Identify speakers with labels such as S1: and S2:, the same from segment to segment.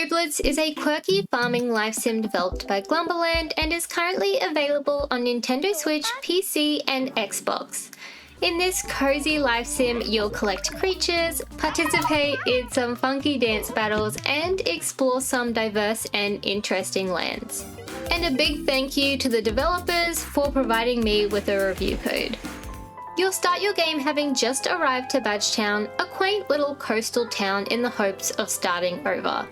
S1: Ooblets is a quirky farming life sim developed by Glumberland and is currently available on Nintendo Switch, PC, and Xbox. In this cozy life sim, you'll collect creatures, participate in some funky dance battles, and explore some diverse and interesting lands. And a big thank you to the developers for providing me with a review code. You'll start your game having just arrived to Badgetown, a quaint little coastal town in the hopes of starting over.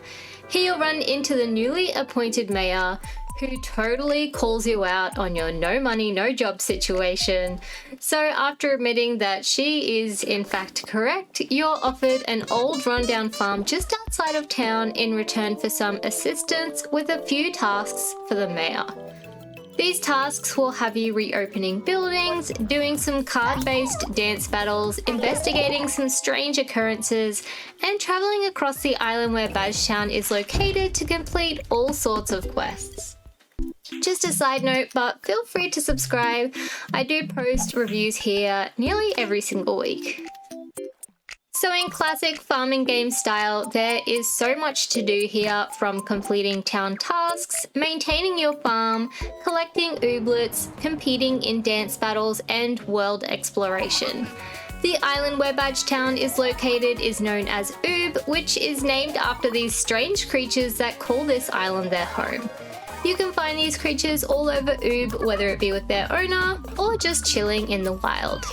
S1: Here you'll run into the newly appointed mayor, who totally calls you out on your no money, no job situation. So after admitting that she is in fact correct, you're offered an old rundown farm just outside of town in return for some assistance with a few tasks for the mayor. These tasks will have you reopening buildings, doing some card-based dance battles, investigating some strange occurrences, and travelling across the island where Badgetown is located to complete all sorts of quests. Just a side note, but feel free to subscribe. I do post reviews here nearly every single week. So in classic farming game style, there is so much to do here, from completing town tasks, maintaining your farm, collecting ooblets, competing in dance battles, and world exploration. The island where Badgetown is located is known as Oob, which is named after these strange creatures that call this island their home. You can find these creatures all over Oob, whether it be with their owner or just chilling in the wild.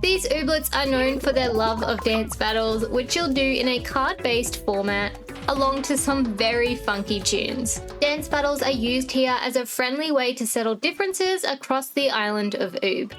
S1: These ooblets are known for their love of dance battles, which you'll do in a card-based format, along to some very funky tunes. Dance battles are used here as a friendly way to settle differences across the island of Oob.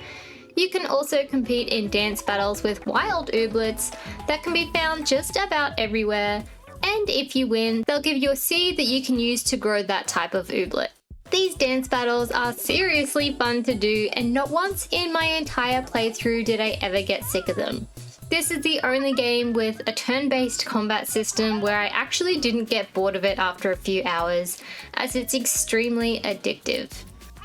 S1: You can also compete in dance battles with wild ooblets that can be found just about everywhere, and if you win, they'll give you a seed that you can use to grow that type of ooblet. These dance battles are seriously fun to do, and not once in my entire playthrough did I ever get sick of them. This is the only game with a turn-based combat system where I actually didn't get bored of it after a few hours, as it's extremely addictive.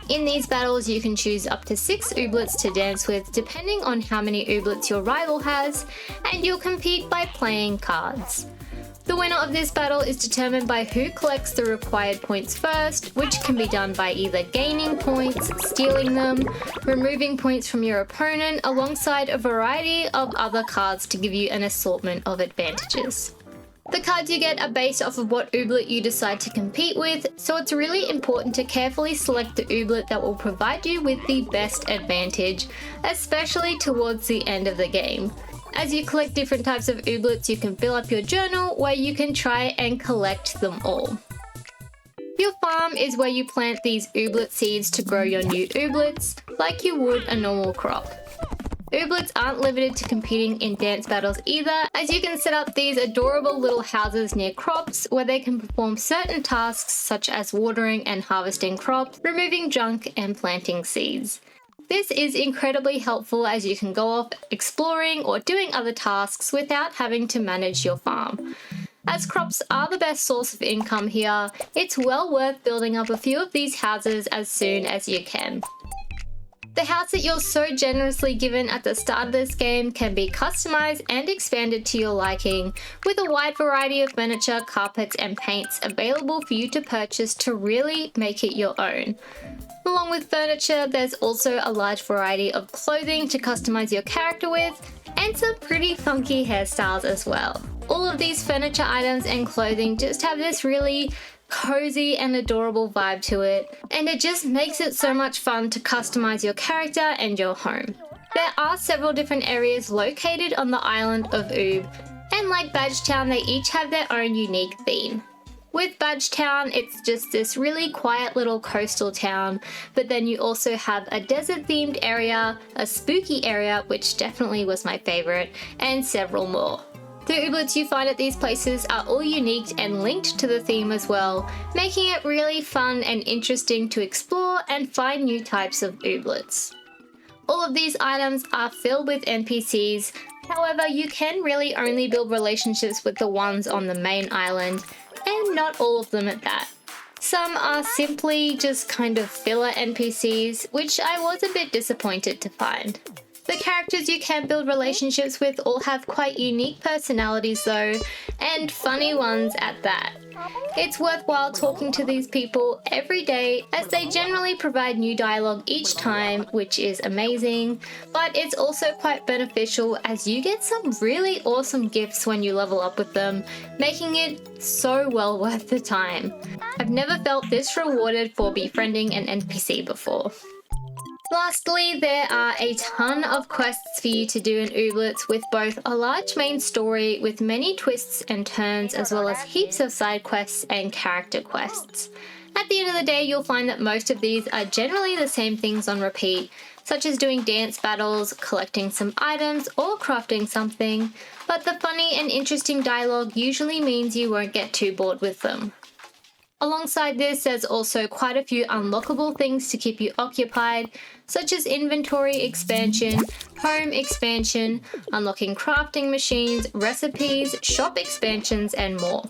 S1: In these battles you can choose up to 6 ooblets to dance with depending on how many ooblets your rival has, and you'll compete by playing cards. The winner of this battle is determined by who collects the required points first, which can be done by either gaining points, stealing them, removing points from your opponent, alongside a variety of other cards to give you an assortment of advantages. The cards you get are based off of what ooblet you decide to compete with, so it's really important to carefully select the ooblet that will provide you with the best advantage, especially towards the end of the game. As you collect different types of ooblets, you can fill up your journal where you can try and collect them all. Your farm is where you plant these ooblet seeds to grow your new ooblets, like you would a normal crop. Ooblets aren't limited to competing in dance battles either, as you can set up these adorable little houses near crops where they can perform certain tasks such as watering and harvesting crops, removing junk, and planting seeds. This is incredibly helpful as you can go off exploring or doing other tasks without having to manage your farm. As crops are the best source of income here, it's well worth building up a few of these houses as soon as you can. The house that you're so generously given at the start of this game can be customized and expanded to your liking, with a wide variety of furniture, carpets, and paints available for you to purchase to really make it your own. Along with furniture, there's also a large variety of clothing to customize your character with, and some pretty funky hairstyles as well. All of these furniture items and clothing just have this really cozy and adorable vibe to it, and it just makes it so much fun to customize your character and your home. There are several different areas located on the island of Oob, and like Badgetown, they each have their own unique theme. With Badgetown, it's just this really quiet little coastal town, but then you also have a desert-themed area, a spooky area, which definitely was my favourite, and several more. The ooblets you find at these places are all unique and linked to the theme as well, making it really fun and interesting to explore and find new types of ooblets. All of these items are filled with NPCs, however you can really only build relationships with the ones on the main island, and not all of them at that. Some are simply just kind of filler NPCs, which I was a bit disappointed to find. The characters you can build relationships with all have quite unique personalities though, and funny ones at that. It's worthwhile talking to these people every day as they generally provide new dialogue each time, which is amazing, but it's also quite beneficial as you get some really awesome gifts when you level up with them, making it so well worth the time. I've never felt this rewarded for befriending an NPC before. Lastly, there are a ton of quests for you to do in Ooblets, with both a large main story with many twists and turns, as well as heaps of side quests and character quests. At the end of the day, you'll find that most of these are generally the same things on repeat, such as doing dance battles, collecting some items, or crafting something, but the funny and interesting dialogue usually means you won't get too bored with them. Alongside this, there's also quite a few unlockable things to keep you occupied, such as inventory expansion, home expansion, unlocking crafting machines, recipes, shop expansions, and more.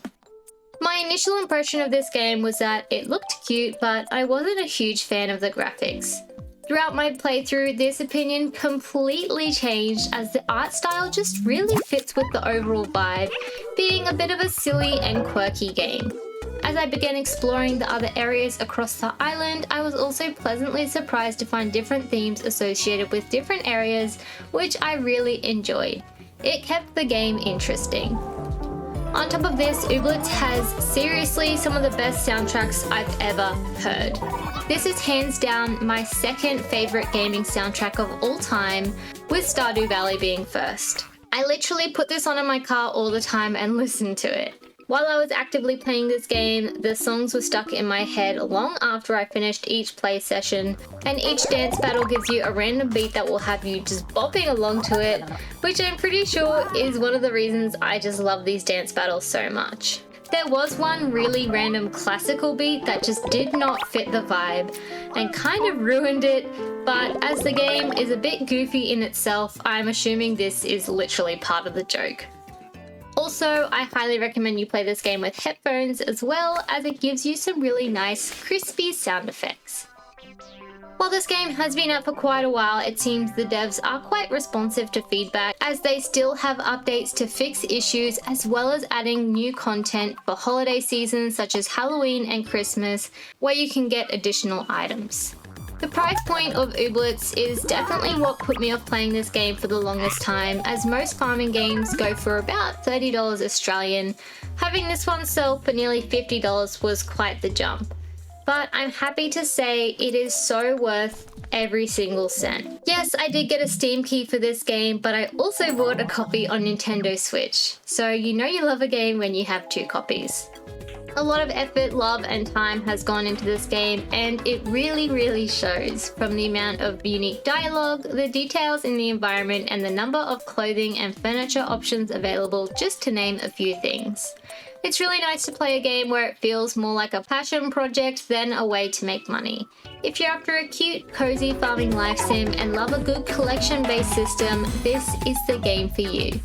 S1: My initial impression of this game was that it looked cute, but I wasn't a huge fan of the graphics. Throughout my playthrough, this opinion completely changed as the art style just really fits with the overall vibe, being a bit of a silly and quirky game. As I began exploring the other areas across the island, I was also pleasantly surprised to find different themes associated with different areas, which I really enjoyed. It kept the game interesting. On top of this, Ooblets has seriously some of the best soundtracks I've ever heard. This is hands down my second favourite gaming soundtrack of all time, with Stardew Valley being first. I literally put this on in my car all the time and listened to it. While I was actively playing this game, the songs were stuck in my head long after I finished each play session, and each dance battle gives you a random beat that will have you just bopping along to it, which I'm pretty sure is one of the reasons I just love these dance battles so much. There was one really random classical beat that just did not fit the vibe and kind of ruined it, but as the game is a bit goofy in itself, I'm assuming this is literally part of the joke. Also, I highly recommend you play this game with headphones as well, as it gives you some really nice, crispy sound effects. While this game has been out for quite a while, it seems the devs are quite responsive to feedback, as they still have updates to fix issues, as well as adding new content for holiday seasons such as Halloween and Christmas, where you can get additional items. The price point of Ooblets is definitely what put me off playing this game for the longest time, as most farming games go for about $30 Australian. Having this one sell for nearly $50 was quite the jump. But I'm happy to say it is so worth every single cent. Yes, I did get a Steam key for this game, but I also bought a copy on Nintendo Switch. So you know you love a game when you have two copies. A lot of effort, love, and time has gone into this game, and it really shows, from the amount of unique dialogue, the details in the environment, and the number of clothing and furniture options available, just to name a few things. It's really nice to play a game where it feels more like a passion project than a way to make money. If you're after a cute, cozy farming life sim and love a good collection-based system, this is the game for you.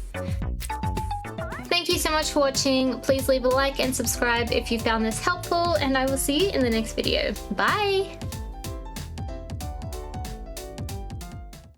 S1: Thank you so much for watching. Please leave a like and subscribe if you found this helpful, and I will see you in the next video. Bye!